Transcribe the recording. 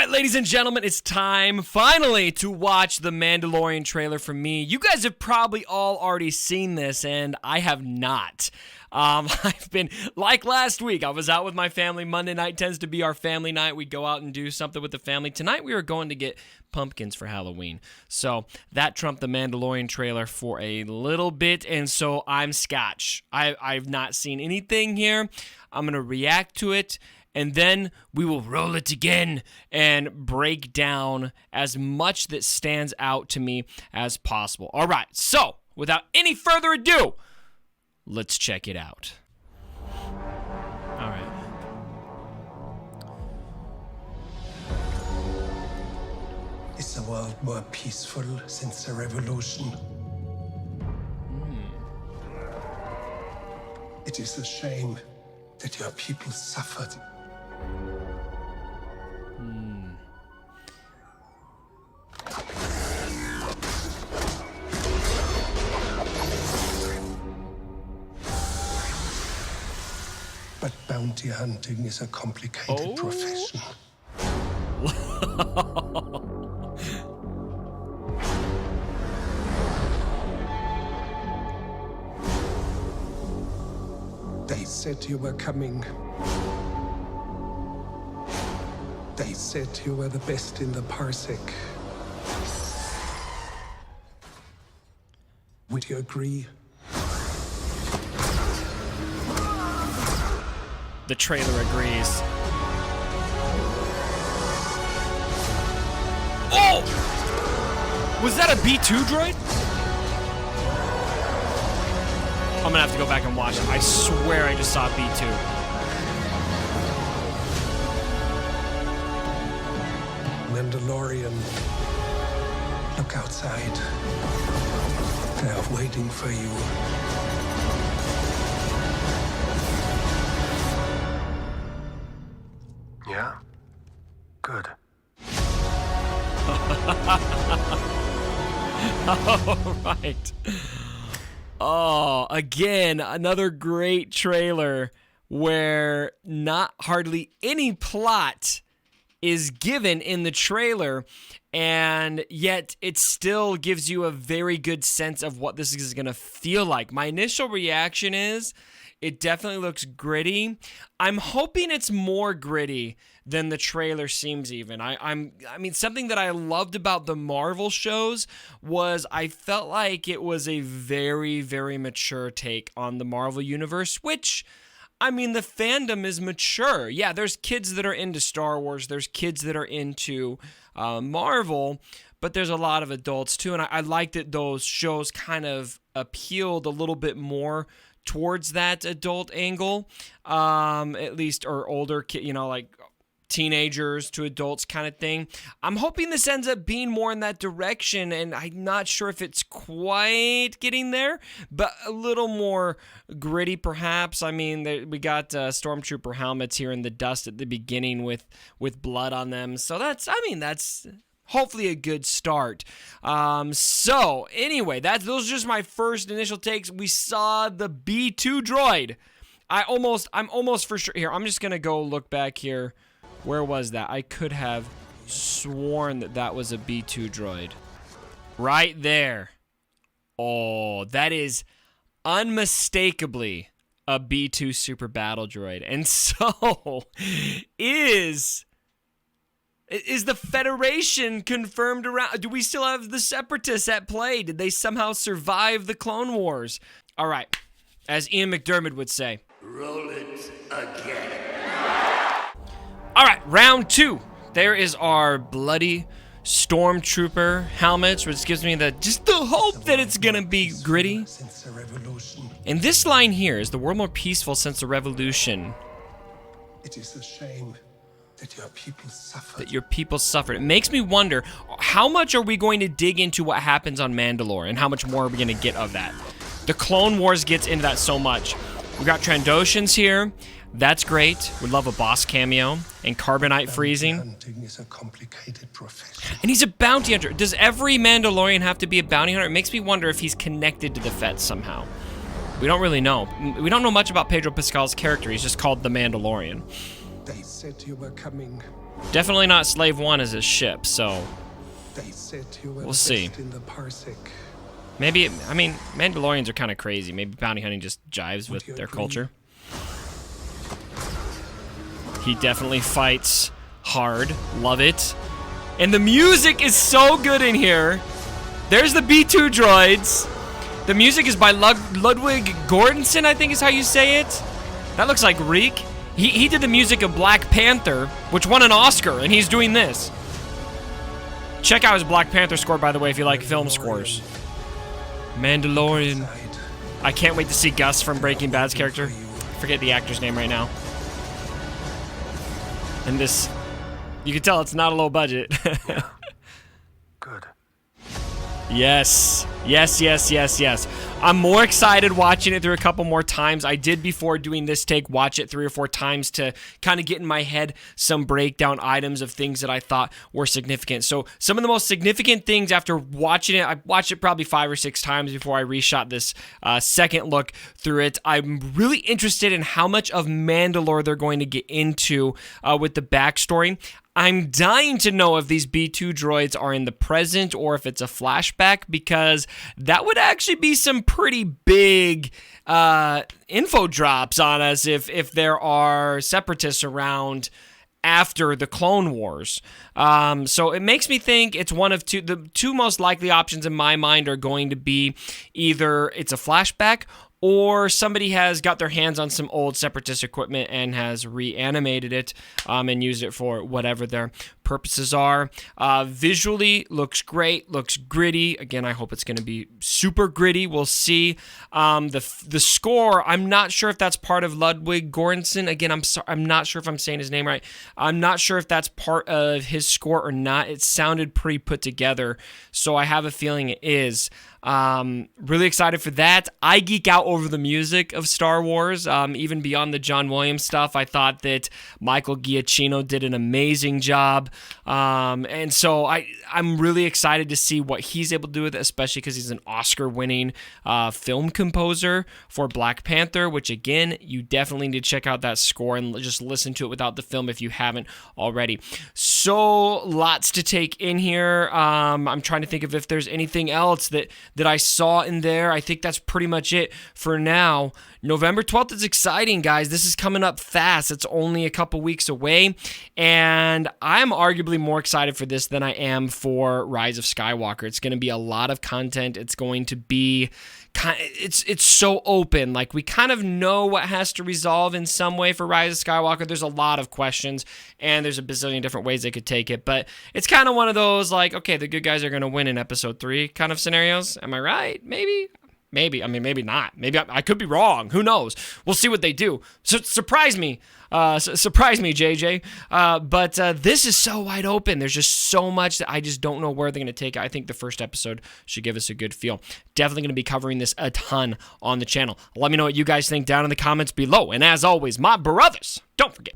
right, ladies and gentlemen, it's time finally to watch the Mandalorian trailer from me. You guys have probably all already seen this, and I have not. I've been, like last week, I was out with my family. Monday night tends to be our family night. We go out and do something with the family. Tonight we were going to get pumpkins for Halloween. So that trumped the Mandalorian trailer for a little bit, and so I'm scotch. I've not seen anything here. I'm going to react to it, and then we will roll it again and break down as much that stands out to me as possible. All right, so without any further ado, let's check it out. All right. Is the world more peaceful since the revolution? It is a shame that your people suffered. But bounty hunting is a complicated profession. They said you were coming. They said you were the best in the parsec. Would you agree? The trailer agrees. Oh! Was that a B2 droid? I'm gonna have to go back and watch it. I swear I just saw B2. Mandalorian, look outside. They are waiting for you. Yeah? Good. All right. Oh, again, another great trailer where not hardly any plot is given in the trailer, and yet it still gives you a very good sense of what this is going to feel like. My initial reaction is it definitely looks gritty. I'm hoping it's more gritty than the trailer seems even. I mean, something that I loved about the Marvel shows was I felt like it was a very, very mature take on the Marvel universe, which, I mean, the fandom is mature. Yeah, there's kids that are into Star Wars. There's kids that are into Marvel, but there's a lot of adults too. And I like that those shows kind of appealed a little bit more towards that adult angle, at least, or older, like teenagers to adults kind of thing. I'm hoping this ends up being more in that direction, and I'm not sure if it's quite getting there, but a little more gritty perhaps. I mean, we got stormtrooper helmets here in the dust at the beginning with blood on them, so that's hopefully a good start. So anyway, those are just my first initial takes. We saw the B2 droid. I'm almost for sure here. I'm just gonna go look back here. Where was that? I could have sworn that was a B2 droid. Right there. Oh, that is unmistakably a B2 super battle droid. And so is the Federation confirmed around? Do we still have the Separatists at play? Did they somehow survive the Clone Wars? All right, as Ian McDermott would say, roll it again. All right, round two. There is our bloody stormtrooper helmets, which gives me just the hope that it's gonna be gritty. And this line here is the world more peaceful since the revolution. It is a shame that your people suffered. It makes me wonder, how much are we going to dig into what happens on Mandalore, and how much more are we going to get of that? The Clone Wars gets into that so much. We got Trandoshans here. That's great. We love a boss cameo and carbonite freezing. Hunting is a complicated profession. And he's a bounty hunter. Does every Mandalorian have to be a bounty hunter? It makes me wonder if he's connected to the Fett somehow. We don't really know. We don't know much about Pedro Pascal's character. He's just called the Mandalorian. They said you were coming. Definitely not Slave One as his ship, so They said you were We'll the see. best in the parsec. maybe, I mean, Mandalorians are kind of crazy. Maybe bounty hunting just jives Would with you their agree? culture. He definitely fights hard. Love it. And the music is so good in here. There's the B-2 droids. The music is by Ludwig Göransson, I think is how you say it. That looks like Reek. He did the music of Black Panther, which won an Oscar, and he's doing this. Check out his Black Panther score, by the way, if you like film scores. Mandalorian. Outside. I can't wait to see Gus from Breaking Bad's character. Forget the actor's name right now. And this, you can tell it's not a low budget. Good. Yes. Yes. I'm more excited watching it through a couple more times. I did before doing this take, watch it 3 or 4 times to kind of get in my head some breakdown items of things that I thought were significant. So some of the most significant things after watching it, I watched it probably 5 or 6 times before I reshot this second look through it. I'm really interested in how much of Mandalore they're going to get into with the backstory. I'm dying to know if these B-2 droids are in the present or if it's a flashback, because that would actually be some pretty big info drops on us if there are separatists around after the Clone Wars. So it makes me think it's one of two. The two most likely options in my mind are going to be either it's a flashback or somebody has got their hands on some old Separatist equipment and has reanimated it and used it for whatever their purposes are. Visually, looks great, looks gritty. Again, I hope it's going to be super gritty. We'll see. The score, I'm not sure if that's part of Ludwig Göransson. Again, I'm not sure if I'm saying his name right. I'm not sure if that's part of his score or not. It sounded pretty put together, so I have a feeling it is. Really excited for that. I geek out over the music of Star Wars, even beyond the John Williams stuff. I thought that Michael Giacchino did an amazing job, and so I'm really excited to see what he's able to do with it, especially because he's an Oscar-winning film composer for Black Panther, which again, you definitely need to check out that score and just listen to it without the film if you haven't already. So lots to take in here. I'm trying to think of if there's anything else that I saw in there. I think that's pretty much it for now. November 12th is exciting, guys. This is coming up fast. It's only a couple weeks away, and I'm arguably more excited for this than I am for Rise of Skywalker. It's going to be a lot of content. It's going to be it's so open. Like, we kind of know what has to resolve in some way for Rise of Skywalker. There's a lot of questions, and there's a bazillion different ways they could take it, but it's kind of one of those, like, okay, the good guys are going to win in episode 3 kind of scenarios. Am I right? Maybe. I mean, maybe not. Maybe I could be wrong. Who knows? We'll see what they do. So surprise me. Surprise me, JJ. But this is so wide open. There's just so much that I just don't know where they're going to take it. I think the first episode should give us a good feel. Definitely going to be covering this a ton on the channel. Let me know what you guys think down in the comments below. And as always, my brothers, don't forget,